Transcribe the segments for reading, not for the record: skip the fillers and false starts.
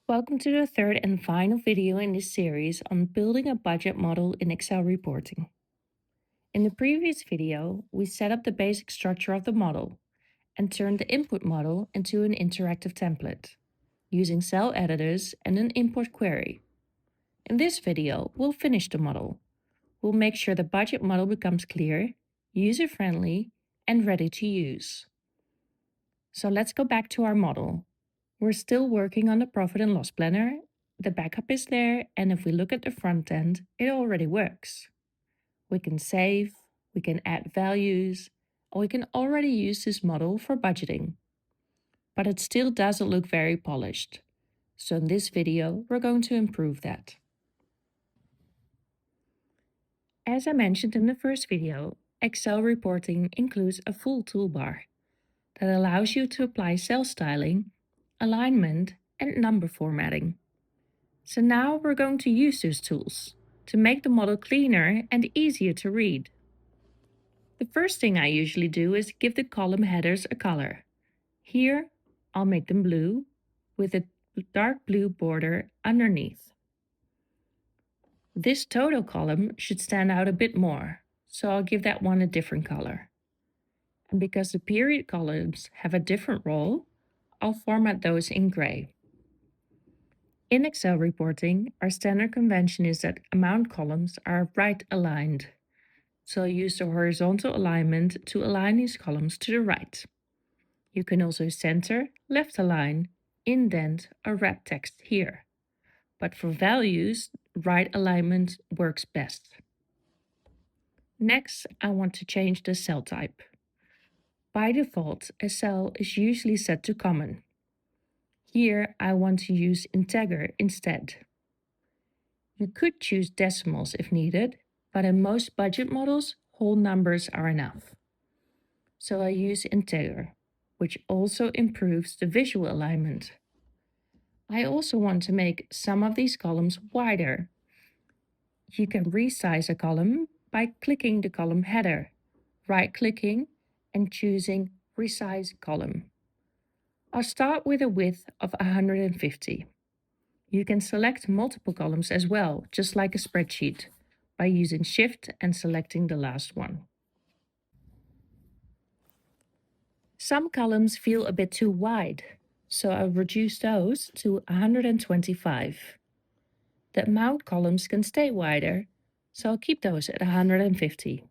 Welcome to the third and final video in this series on building a budget model in Excel reporting. In the previous video, we set up the basic structure of the model and turned the input model into an interactive template using cell editors and an import query. In this video, we'll finish the model. We'll make sure the budget model becomes clear, user-friendly, and ready to use. So let's go back to our model. We're still working on the profit and loss planner. The backup is there, and if we look at the front end, it already works. We can save, we can add values, or we can already use this model for budgeting. But it still doesn't look very polished. So in this video, we're going to improve that. As I mentioned in the first video, Excel reporting includes a full toolbar that allows you to apply cell styling, alignment, and number formatting. So now we're going to use those tools to make the model cleaner and easier to read. The first thing I usually do is give the column headers a color. Here, I'll make them blue with a dark blue border underneath. This total column should stand out a bit more, so I'll give that one a different color. And because the period columns have a different role, I'll format those in gray. In Excel reporting, our standard convention is that amount columns are right aligned. So I'll use the horizontal alignment to align these columns to the right. You can also center, left align, indent, or wrap text here. But for values, right alignment works best. Next, I want to change the cell type. By default, a cell is usually set to common. Here, I want to use integer instead. You could choose decimals if needed, but in most budget models, whole numbers are enough. So I use integer, which also improves the visual alignment. I also want to make some of these columns wider. You can resize a column by clicking the column header, right-clicking, and choosing Resize Column. I'll start with a width of 150. You can select multiple columns as well, just like a spreadsheet, by using Shift and selecting the last one. Some columns feel a bit too wide, so I'll reduce those to 125. The amount columns can stay wider, so I'll keep those at 150.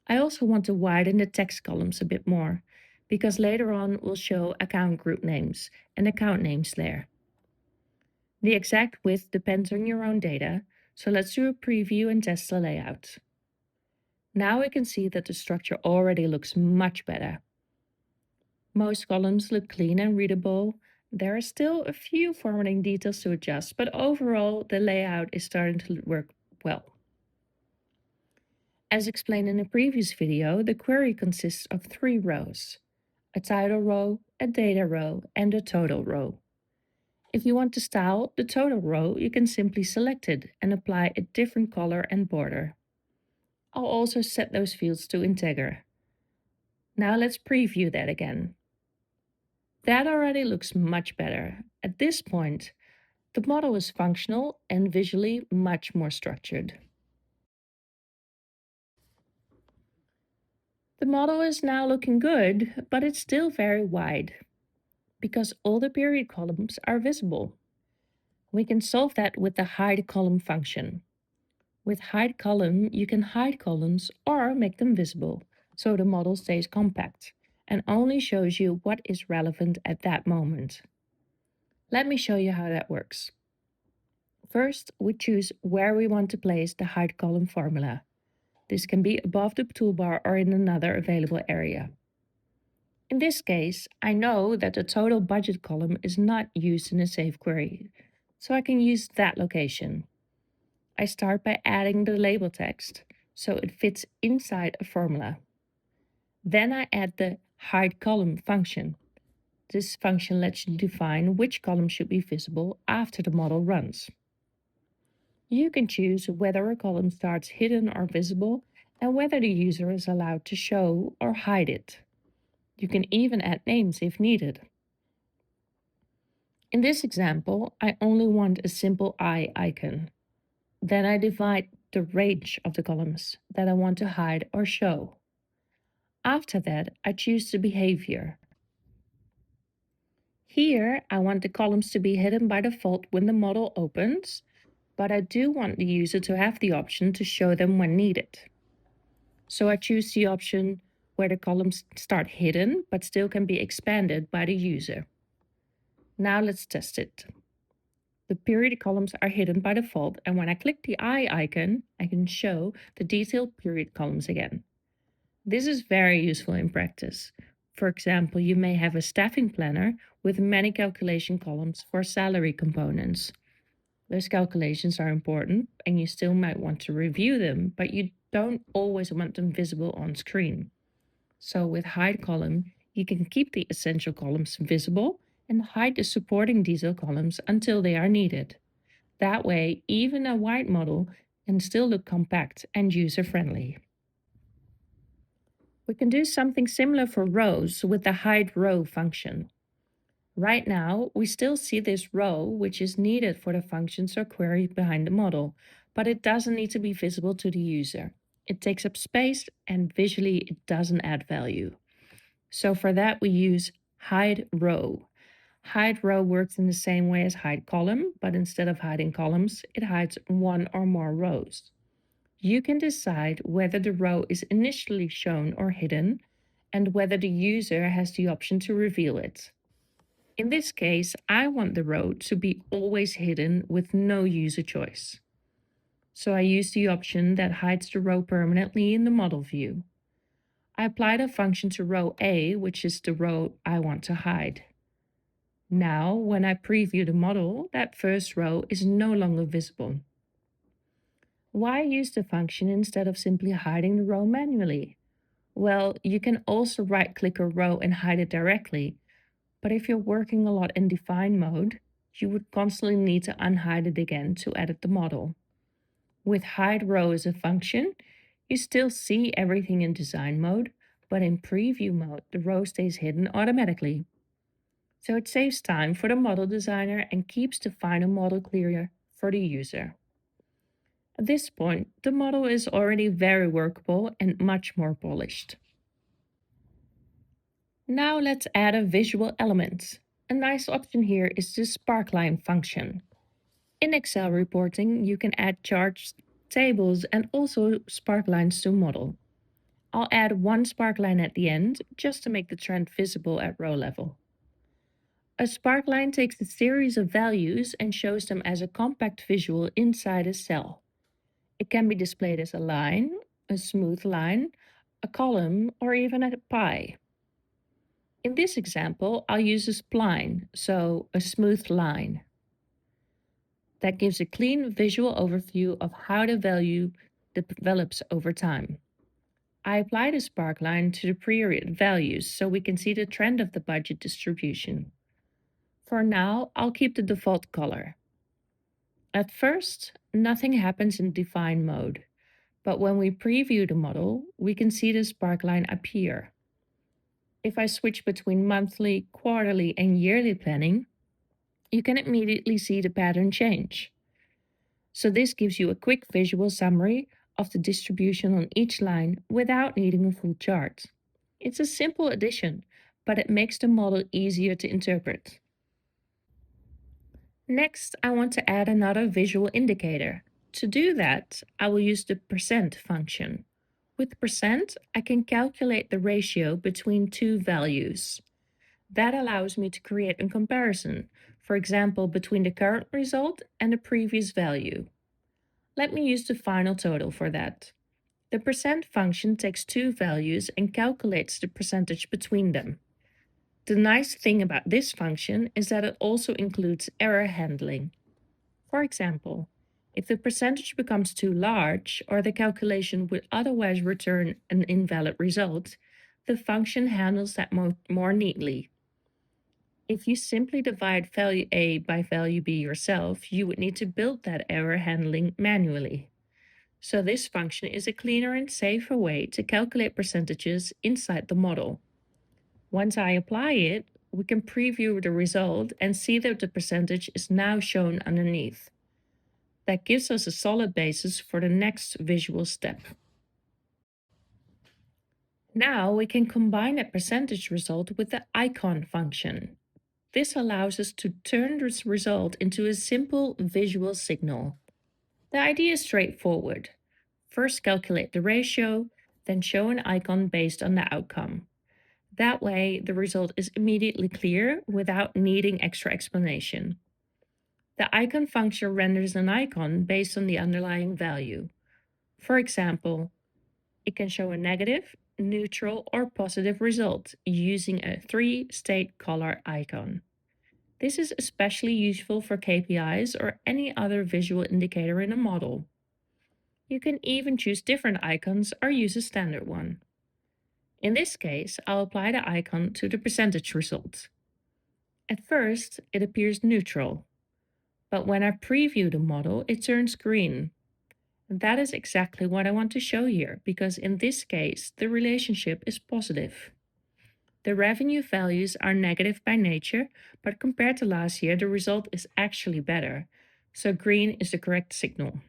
I also want to widen the text columns a bit more, because later on we'll show account group names and account names there. The exact width depends on your own data, so let's do a preview and test the layout. Now we can see that the structure already looks much better. Most columns look clean and readable. There are still a few formatting details to adjust, but overall the layout is starting to work well. As explained in the previous video, the query consists of 3 rows: a title row, a data row, and a total row. If you want to style the total row, you can simply select it and apply a different color and border. I'll also set those fields to integer. Now let's preview that again. That already looks much better. At this point, the model is functional and visually much more structured. The model is now looking good, but it's still very wide, because all the period columns are visible. We can solve that with the HIDECOLUMN function. With HIDECOLUMN, you can hide columns or make them visible, so the model stays compact and only shows you what is relevant at that moment. Let me show you how that works. First, we choose where we want to place the HIDECOLUMN formula. This can be above the toolbar or in another available area. In this case, I know that the total budget column is not used in a save query, so I can use that location. I start by adding the label text, so it fits inside a formula. Then I add the HIDECOLUMN function. This function lets you define which column should be visible after the model runs. You can choose whether a column starts hidden or visible and whether the user is allowed to show or hide it. You can even add names if needed. In this example, I only want a simple eye icon. Then I divide the range of the columns that I want to hide or show. After that, I choose the behavior. Here, I want the columns to be hidden by default when the model opens, but I do want the user to have the option to show them when needed. So I choose the option where the columns start hidden, but still can be expanded by the user. Now let's test it. The period columns are hidden by default, and when I click the eye icon, I can show the detailed period columns again. This is very useful in practice. For example, you may have a staffing planner with many calculation columns for salary components. Those calculations are important and you still might want to review them, but you don't always want them visible on screen. So with hide column, you can keep the essential columns visible and hide the supporting detail columns until they are needed. That way, even a wide model can still look compact and user-friendly. We can do something similar for rows with the HIDEROW function. Right now, we still see this row, which is needed for the functions or query behind the model, but it doesn't need to be visible to the user. It takes up space and visually it doesn't add value. So for that, we use HIDEROW. HIDEROW works in the same way as HIDECOLUMN, but instead of hiding columns, it hides one or more rows. You can decide whether the row is initially shown or hidden, and whether the user has the option to reveal it. In this case, I want the row to be always hidden with no user choice. So I use the option that hides the row permanently in the model view. I apply the function to row A, which is the row I want to hide. Now, when I preview the model, that first row is no longer visible. Why use the function instead of simply hiding the row manually? Well, you can also right-click a row and hide it directly, but if you're working a lot in define mode, you would constantly need to unhide it again to edit the model. With hide row as a function, you still see everything in design mode, but in preview mode, the row stays hidden automatically. So it saves time for the model designer and keeps the final model clearer for the user. At this point, the model is already very workable and much more polished. Now let's add a visual element. A nice option here is the SPARKLINE function. In Excel reporting, you can add charts, tables, and also sparklines to model. I'll add one sparkline at the end just to make the trend visible at row level. A sparkline takes a series of values and shows them as a compact visual inside a cell. It can be displayed as a line, a smooth line, a column, or even a pie. In this example, I'll use a spline, so a smooth line. That gives a clean visual overview of how the value develops over time. I apply the sparkline to the period values so we can see the trend of the budget distribution. For now, I'll keep the default color. At first, nothing happens in define mode, but when we preview the model, we can see the sparkline appear. If I switch between monthly, quarterly, and yearly planning, you can immediately see the pattern change. So this gives you a quick visual summary of the distribution on each line without needing a full chart. It's a simple addition, but it makes the model easier to interpret. Next, I want to add another visual indicator. To do that, I will use the percent function. With percent, I can calculate the ratio between two values. That allows me to create a comparison, for example, between the current result and the previous value. Let me use the final total for that. The percent function takes two values and calculates the percentage between them. The nice thing about this function is that it also includes error handling. For example, if the percentage becomes too large or the calculation would otherwise return an invalid result, the function handles that more neatly. If you simply divide value A by value B yourself, you would need to build that error handling manually. So this function is a cleaner and safer way to calculate percentages inside the model. Once I apply it, we can preview the result and see that the percentage is now shown underneath. That gives us a solid basis for the next visual step. Now we can combine that percentage result with the icon function. This allows us to turn this result into a simple visual signal. The idea is straightforward. First calculate the ratio, then show an icon based on the outcome. That way, the result is immediately clear without needing extra explanation. The icon function renders an icon based on the underlying value. For example, it can show a negative, neutral, or positive result using a three-state color icon. This is especially useful for KPIs or any other visual indicator in a model. You can even choose different icons or use a standard one. In this case, I'll apply the icon to the percentage result. At first, it appears neutral, but when I preview the model, it turns green. That is exactly what I want to show here, because in this case, the relationship is positive. The revenue values are negative by nature, but compared to last year, the result is actually better. So green is the correct signal.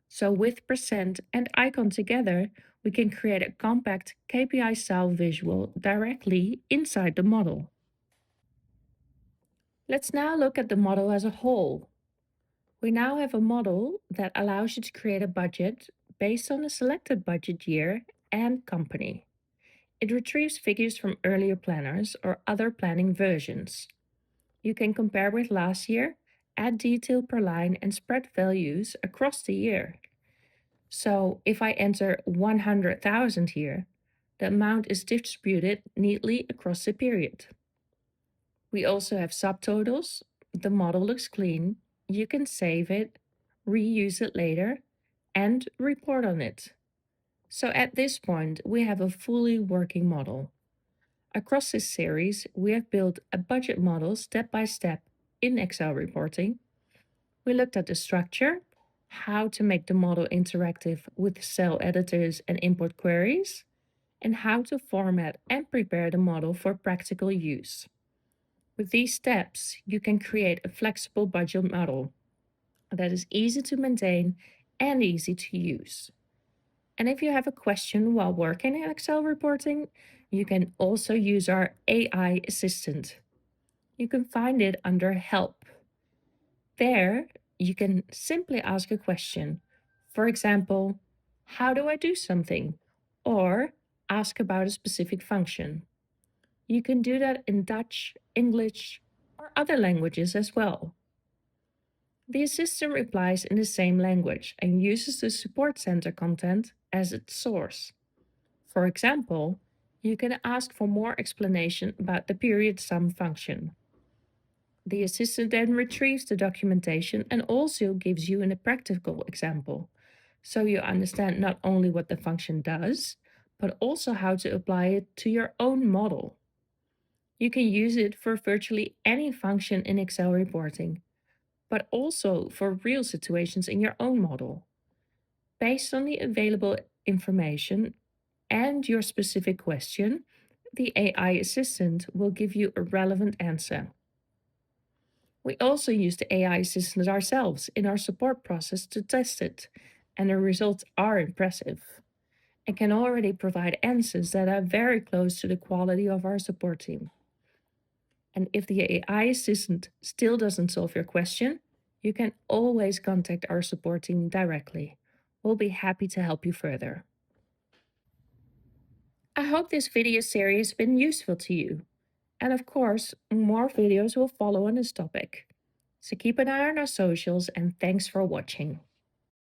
So with percent and icon together, we can create a compact KPI style visual directly inside the model. Let's now look at the model as a whole. We now have a model that allows you to create a budget based on a selected budget year and company. It retrieves figures from earlier planners or other planning versions. You can compare with last year, add detail per line, and spread values across the year. So if I enter 100,000 here, the amount is distributed neatly across the period. We also have subtotals. The model looks clean. You can save it, reuse it later, and report on it. So at this point, we have a fully working model. Across this series, we have built a budget model step by step in Excel reporting. We looked at the structure, how to make the model interactive with cell editors and import queries, and how to format and prepare the model for practical use. With these steps, you can create a flexible budget model that is easy to maintain and easy to use. And if you have a question while working in Excel reporting, you can also use our AI assistant. You can find it under Help. There, you can simply ask a question. For example, how do I do something? Or ask about a specific function. You can do that in Dutch, English, or other languages as well. The assistant replies in the same language and uses the support center content as its source. For example, you can ask for more explanation about the period sum function. The assistant then retrieves the documentation and also gives you a practical example, so you understand not only what the function does, but also how to apply it to your own model. You can use it for virtually any function in Excel reporting, but also for real situations in your own model. Based on the available information and your specific question, the AI assistant will give you a relevant answer. We also use the AI assistant ourselves in our support process to test it, and the results are impressive and can already provide answers that are very close to the quality of our support team. And if the AI assistant still doesn't solve your question, you can always contact our support team directly. We'll be happy to help you further. I hope this video series has been useful to you. And of course, more videos will follow on this topic. So keep an eye on our socials and thanks for watching.